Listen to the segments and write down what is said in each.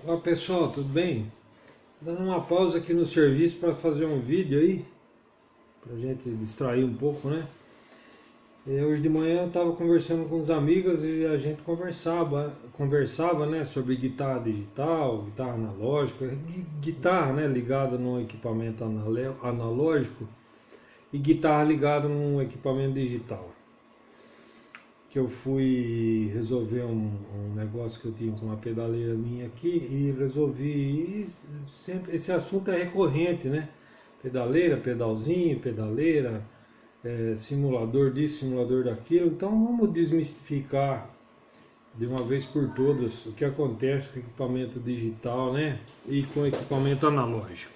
Olá pessoal, tudo bem? Dando uma pausa aqui no serviço para fazer um vídeo aí, para a gente distrair um pouco, né? Hoje de manhã eu estava conversando com os amigos e a gente conversava, né, sobre guitarra digital, guitarra analógica, guitarra, né, ligada num equipamento analógico e guitarra ligada num equipamento digital. Que eu fui resolver um negócio que eu tinha com uma pedaleira minha aqui e resolvi. E sempre esse assunto é recorrente, né? Pedaleira, pedalzinho, pedaleira, simulador disso, simulador daquilo. Então vamos desmistificar de uma vez por todas o que acontece com equipamento digital, né? E com equipamento analógico.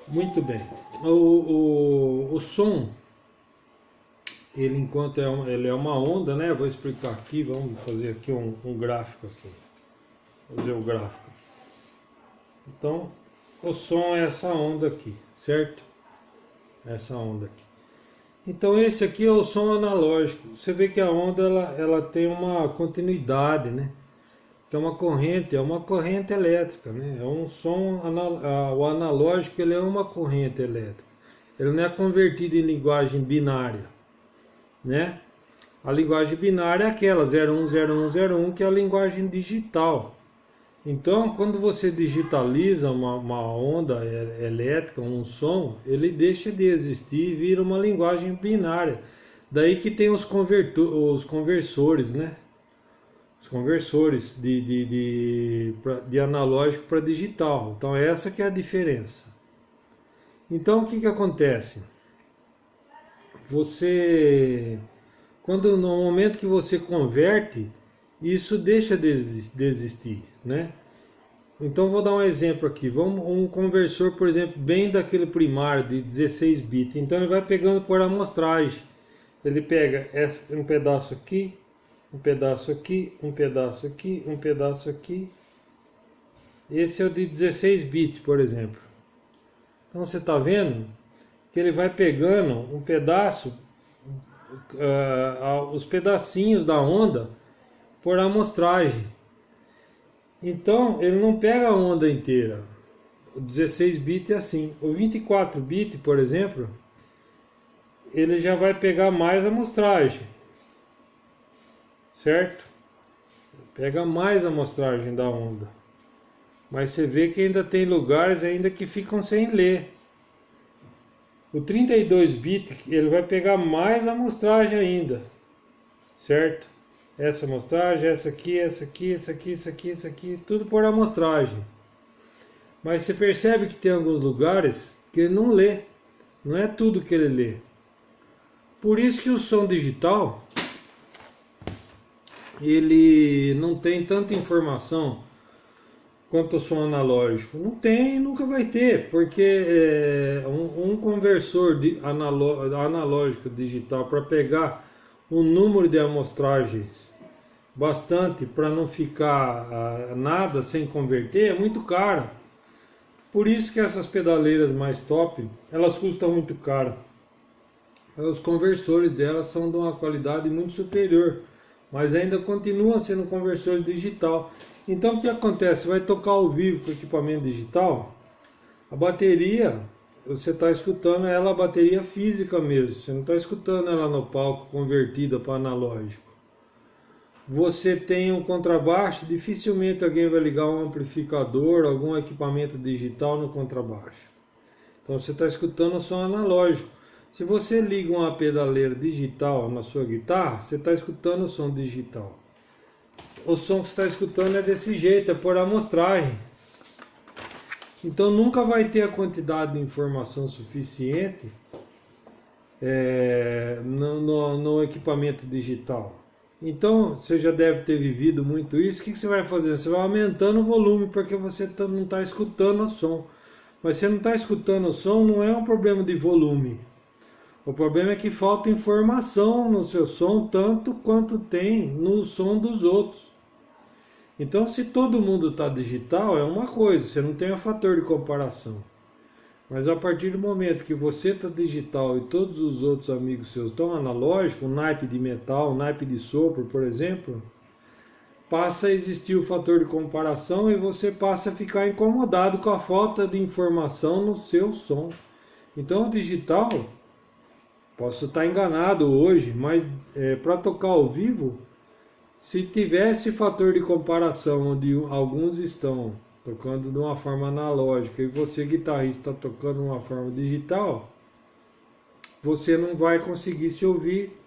Muito bem. O som, ele enquanto ele é uma onda, né? Vou explicar aqui, vamos fazer aqui um gráfico assim. Vou fazer o gráfico. Então, o som é essa onda aqui, certo? Essa onda aqui. Então esse aqui é o som analógico. Você vê que a onda ela tem uma continuidade, né? Que é uma corrente elétrica, né? É um som o analógico, ele é uma corrente elétrica. Ele não é convertido em linguagem binária, né? A linguagem binária é aquela 010101, que é a linguagem digital. Então, quando você digitaliza uma onda elétrica, um som, ele deixa de existir e vira uma linguagem binária. Daí que tem os conversores, né? Os conversores de analógico para digital. Então, essa que é a diferença. Então, o que acontece? No momento que você converte, isso deixa de existir, né? Então vou dar um exemplo aqui. Um conversor, por exemplo, bem daquele primário de 16 bits. Então ele vai pegando por amostragem. Ele pega um pedaço aqui, um pedaço aqui, um pedaço aqui, um pedaço aqui. Esse é o de 16 bits, por exemplo. Então você está vendo que ele vai pegando um pedaço, os pedacinhos da onda por amostragem. Então ele não pega a onda inteira. O 16 bits é assim. O 24 bits, por exemplo, ele já vai pegar mais amostragem, certo? Pega mais amostragem da onda. Mas você vê que ainda tem lugares ainda que ficam sem ler. O 32 bits, ele vai pegar mais amostragem ainda, certo? Essa amostragem, essa aqui, essa aqui, essa aqui, essa aqui, essa aqui, tudo por amostragem. Mas você percebe que tem alguns lugares que ele não lê, não é tudo que ele lê. Por isso que o som digital, ele não tem tanta informação quanto o som analógico. Não tem e nunca vai ter, porque um conversor analógico digital para pegar um número de amostragens bastante para não ficar nada sem converter é muito caro. Por isso que essas pedaleiras mais top, elas custam muito caro. Os conversores delas são de uma qualidade muito superior, mas ainda continuam sendo conversores digital. Então o que acontece? Vai tocar ao vivo com o equipamento digital, a bateria, você está escutando ela, a bateria física mesmo, você não está escutando ela no palco convertida para analógico. Você tem um contrabaixo, dificilmente alguém vai ligar um amplificador, algum equipamento digital no contrabaixo. Então você está escutando o som analógico. Se você liga uma pedaleira digital na sua guitarra, você está escutando o som digital. O som que você está escutando é desse jeito, é por amostragem. Então nunca vai ter a quantidade de informação suficiente no equipamento digital. Então você já deve ter vivido muito isso. O que você vai fazer? Você vai aumentando o volume porque você não está escutando o som. Mas você não está escutando o som, não é um problema de volume. O problema é que falta informação no seu som, tanto quanto tem no som dos outros. Então, se todo mundo está digital, é uma coisa, você não tem um fator de comparação. Mas a partir do momento que você está digital e todos os outros amigos seus estão analógicos, um naipe de metal, um naipe de sopro, por exemplo, passa a existir o fator de comparação e você passa a ficar incomodado com a falta de informação no seu som. Então o digital, posso estar enganado hoje, mas para tocar ao vivo, se tivesse fator de comparação onde alguns estão tocando de uma forma analógica e você, guitarrista, está tocando de uma forma digital, você não vai conseguir se ouvir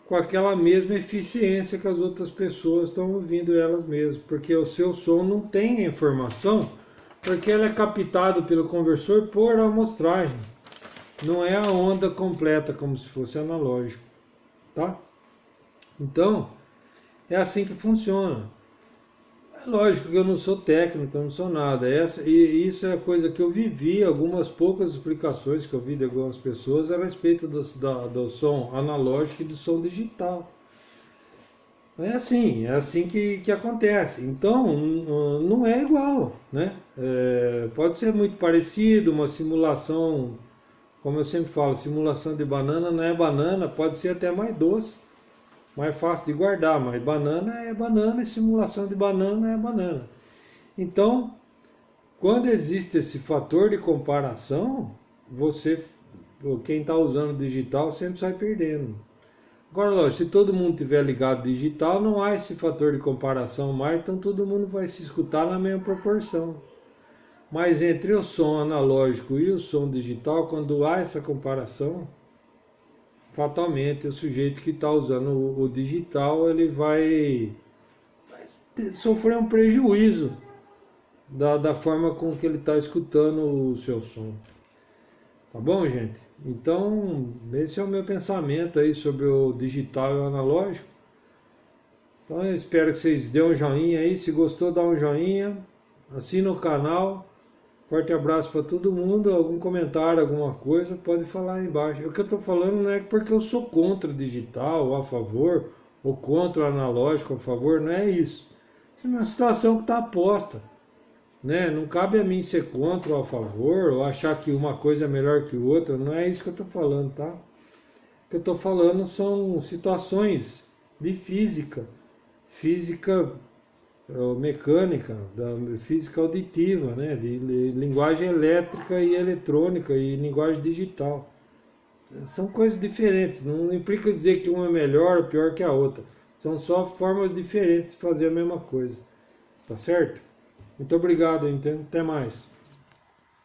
com aquela mesma eficiência que as outras pessoas estão ouvindo elas mesmas, porque o seu som não tem a informação, porque ela é captado pelo conversor por amostragem, não é a onda completa como se fosse analógico, tá? Então, é assim que funciona. É lógico que eu não sou técnico, eu não sou nada. E isso é coisa que eu vivi, algumas poucas explicações que eu vi de algumas pessoas a respeito do som analógico e do som digital. É assim que acontece. Então, não é igual, né? Pode ser muito parecido, uma simulação, como eu sempre falo, simulação de banana não é banana, pode ser até mais doce, mais fácil de guardar, mas banana é banana e simulação de banana é banana. Então, quando existe esse fator de comparação, quem está usando digital sempre sai perdendo. Agora, lógico, se todo mundo tiver ligado digital, não há esse fator de comparação mais, então todo mundo vai se escutar na mesma proporção. Mas entre o som analógico e o som digital, quando há essa comparação, fatalmente o sujeito que está usando o digital, ele vai sofrer um prejuízo da forma com que ele está escutando o seu som. Tá bom, gente? Então, esse é o meu pensamento aí sobre o digital e o analógico. Então, eu espero que vocês dêem um joinha aí. Se gostou, dá um joinha. Assina o canal. Forte abraço para todo mundo. Algum comentário, alguma coisa, pode falar aí embaixo. O que eu estou falando não é porque eu sou contra o digital, ou a favor, ou contra o analógico, a favor, não é isso. Isso é uma situação que está posta, né? Não cabe a mim ser contra ou a favor, ou achar que uma coisa é melhor que outra, não é isso que eu estou falando, tá? O que eu estou falando são situações de física mecânica, da física auditiva, né? De linguagem elétrica e eletrônica e linguagem digital. São coisas diferentes, não implica dizer que uma é melhor ou pior que a outra. São só formas diferentes de fazer a mesma coisa. Tá certo? Muito obrigado, então. Até mais.